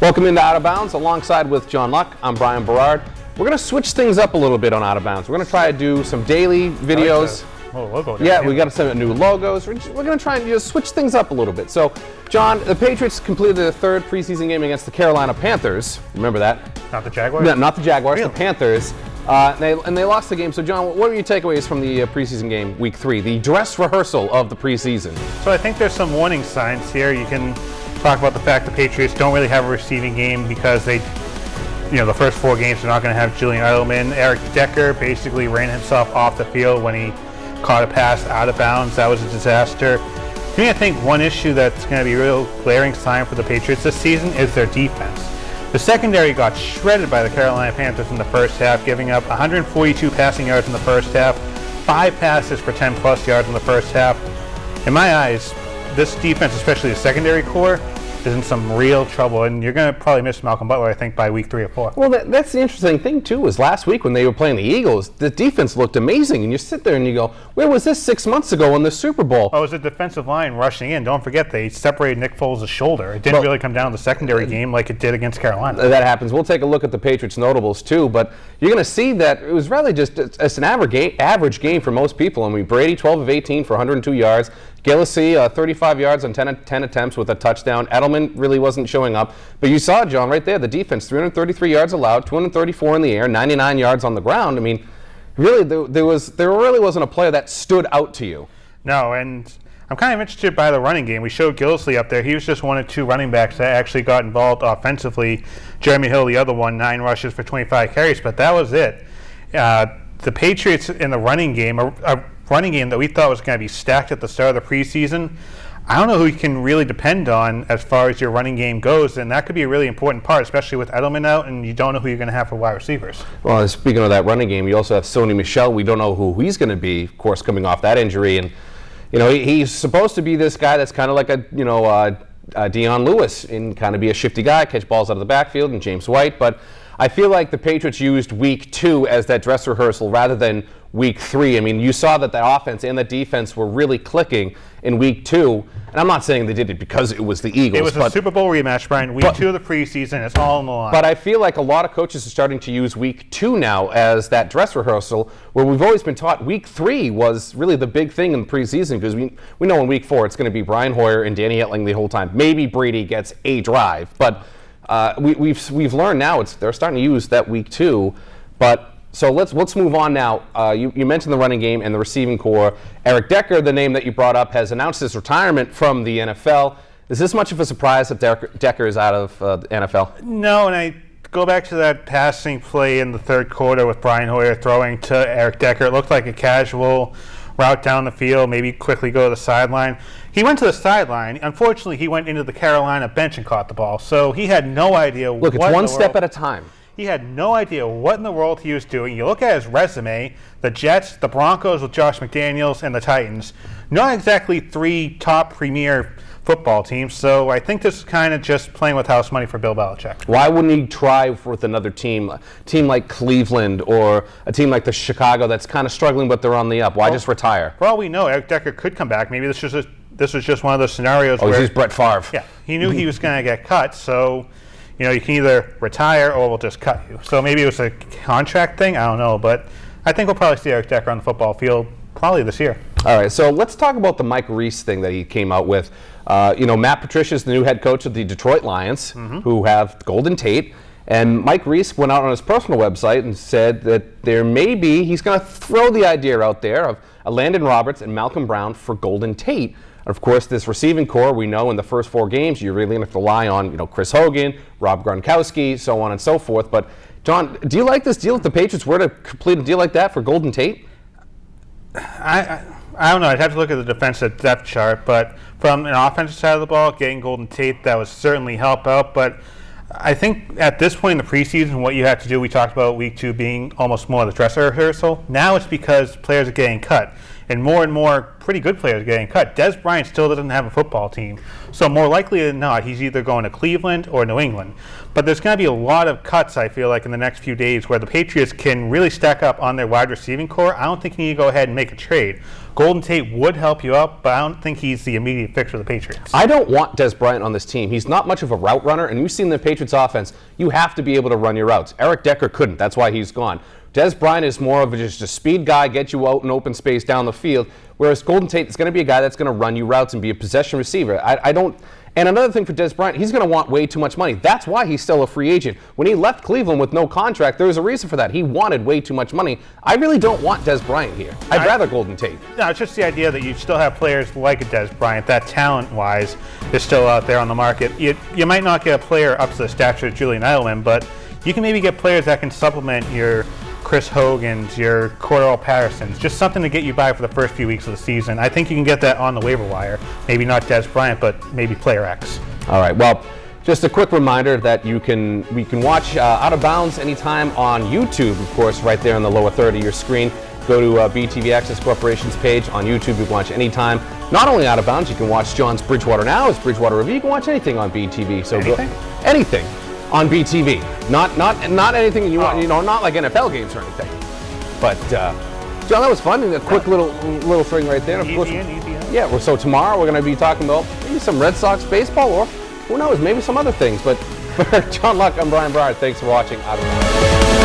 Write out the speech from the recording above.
Welcome into Out of Bounds. Alongside with John Luck, I'm Brian Berard. We're going to switch things up a little bit on Out of Bounds. We're going to try to do some daily videos. Logo yeah, we got some new logos. We're going to try and just switch things up a little bit. So, John, the Patriots completed their third preseason game against the Carolina Panthers. Remember that? Not the Jaguars? No, not the Jaguars, really? The Panthers. And they lost the game. So, John, what were your takeaways from the preseason game, week 3, the dress rehearsal of the preseason? So I think there's some warning signs here. You can talk about the fact the Patriots don't really have a receiving game because they, the first 4 games they're not going to have Julian Edelman. Eric Decker basically ran himself off the field when he caught a pass out of bounds. That was a disaster. To me, I think one issue that's going to be a real glaring sign for the Patriots this season is their defense. The secondary got shredded by the Carolina Panthers in the first half, giving up 142 passing yards in the first half, 5 passes for 10-plus yards in the first half. In my eyes, this defense, especially the secondary core, is in some real trouble, and you're going to probably miss Malcolm Butler, I think, by week 3 or 4. Well, that's the interesting thing, too, is last week when they were playing the Eagles, the defense looked amazing, and you sit there and you go, where was this 6 months ago in the Super Bowl? Oh, it was the defensive line rushing in. Don't forget, they separated Nick Foles' shoulder. It didn't really come down to the secondary game like it did against Carolina. That happens. We'll take a look at the Patriots notables, too, but you're going to see that it was really just it's an average game for most people. I mean, Brady, 12 of 18 for 102 yards. Gillislee, 35 yards on 10 attempts with a touchdown. Edelman really wasn't showing up. But you saw, John, right there, the defense, 333 yards allowed, 234 in the air, 99 yards on the ground. I mean, really, there really wasn't a player that stood out to you. No, and I'm kind of interested by the running game. We showed Gillislee up there. He was just one of 2 running backs that actually got involved offensively. Jeremy Hill, the other one, 9 rushes for 25 carries, but that was it. The Patriots in the running game, a running game that we thought was going to be stacked at the start of the preseason, I don't know who you can really depend on as far as your running game goes, and that could be a really important part, especially with Edelman out, and you don't know who you're going to have for wide receivers. Well, speaking of that running game, you also have Sony Michel. We don't know who he's going to be, of course, coming off that injury, and he's supposed to be this guy that's kind of like a Dion Lewis and kind of be a shifty guy, catch balls out of the backfield, and James White, but I feel like the Patriots used week 2 as that dress rehearsal rather than week 3. I mean, you saw that the offense and the defense were really clicking in week 2, and I'm not saying they did it because it was the Eagles. It was a Super Bowl rematch, Brian. Week 2 of the preseason, it's all on the line. But I feel like a lot of coaches are starting to use week 2 now as that dress rehearsal, where we've always been taught week 3 was really the big thing in the preseason, because we know in week 4 it's going to be Brian Hoyer and Danny Etling the whole time. Maybe Brady gets a drive, but we've learned now they're starting to use that week 2. But so let's move on now. You mentioned the running game and the receiving core. Eric Decker, the name that you brought up, has announced his retirement from the NFL. Is this much of a surprise that Decker is out of the NFL? No, and I go back to that passing play in the third quarter with Brian Hoyer throwing to Eric Decker. It looked like a casual route down the field, maybe quickly go to the sideline. He went to the sideline. Unfortunately, he went into the Carolina bench and caught the ball, so he had no idea Look, it's one step at a time. He had no idea what in the world he was doing. You look at his resume, the Jets, the Broncos with Josh McDaniels, and the Titans. Not exactly 3 top premier football teams, so I think this is kind of just playing with house money for Bill Belichick. Why wouldn't he try with another team, a team like Cleveland or a team like the Chicago that's kind of struggling but they're on the up? Why just retire? For all we know, Eric Decker could come back. Maybe this was just one of those scenarios where he's Brett Favre. Yeah, he knew he was going to get cut, so you can either retire or we'll just cut you. So maybe it was a contract thing. I don't know, but I think we'll probably see Eric Decker on the football field probably this year. All right, so let's talk about the Mike Reese thing that he came out with. Matt Patricia is the new head coach of the Detroit Lions, who have Golden Tate. And Mike Reese went out on his personal website and said that he's going to throw the idea out there of Landon Roberts and Malcolm Brown for Golden Tate. Of course, this receiving core, we know in the first 4 games, you're really going to have to rely on, Chris Hogan, Rob Gronkowski, so on and so forth. But, John, do you like this deal if the Patriots were to complete a deal like that for Golden Tate? I don't know. I'd have to look at the defensive depth chart. But from an offensive side of the ball, getting Golden Tate, that would certainly help out. But I think at this point in the preseason, what you have to do, we talked about week 2 being almost more of the dress rehearsal. Now it's because players are getting cut. and more pretty good players getting cut. Des Bryant still doesn't have a football team. So more likely than not, he's either going to Cleveland or New England. But there's going to be a lot of cuts, I feel like, in the next few days where the Patriots can really stack up on their wide receiving core. I don't think you need to go ahead and make a trade. Golden Tate would help you out, but I don't think he's the immediate fix for the Patriots. I don't want Des Bryant on this team. He's not much of a route runner, and we've seen the Patriots offense. You have to be able to run your routes. Eric Decker couldn't. That's why he's gone. Des Bryant is more of just a speed guy, get you out in open space down the field, whereas Golden Tate is going to be a guy that's going to run you routes and be a possession receiver. I don't. And another thing for Des Bryant, he's going to want way too much money. That's why he's still a free agent. When he left Cleveland with no contract, there was a reason for that. He wanted way too much money. I really don't want Des Bryant here. I'd rather Golden Tate. No, it's just the idea that you still have players like a Des Bryant that talent-wise is still out there on the market. You might not get a player up to the stature of Julian Edelman, but you can maybe get players that can supplement your Chris Hogan's, your Cordell Patterson's, just something to get you by for the first few weeks of the season. I think you can get that on the waiver wire. Maybe not Des Bryant, but maybe player X. All right, well, just a quick reminder that we can watch Out of Bounds anytime on YouTube, of course, right there in the lower third of your screen. Go to BTV Access Corporation's page on YouTube. You can watch anytime. Not only Out of Bounds, you can watch John's Bridgewater Now, his Bridgewater Review. You can watch anything on BTV. So anything? Anything on BTV. Not anything you want, not like NFL games or anything. But John, that was fun. A quick little thing right there. Easy in. Yeah. So tomorrow we're going to be talking about maybe some Red Sox baseball, or who knows, maybe some other things. But for John Luck, I'm Brian Brard. Thanks for watching Out of Bounds.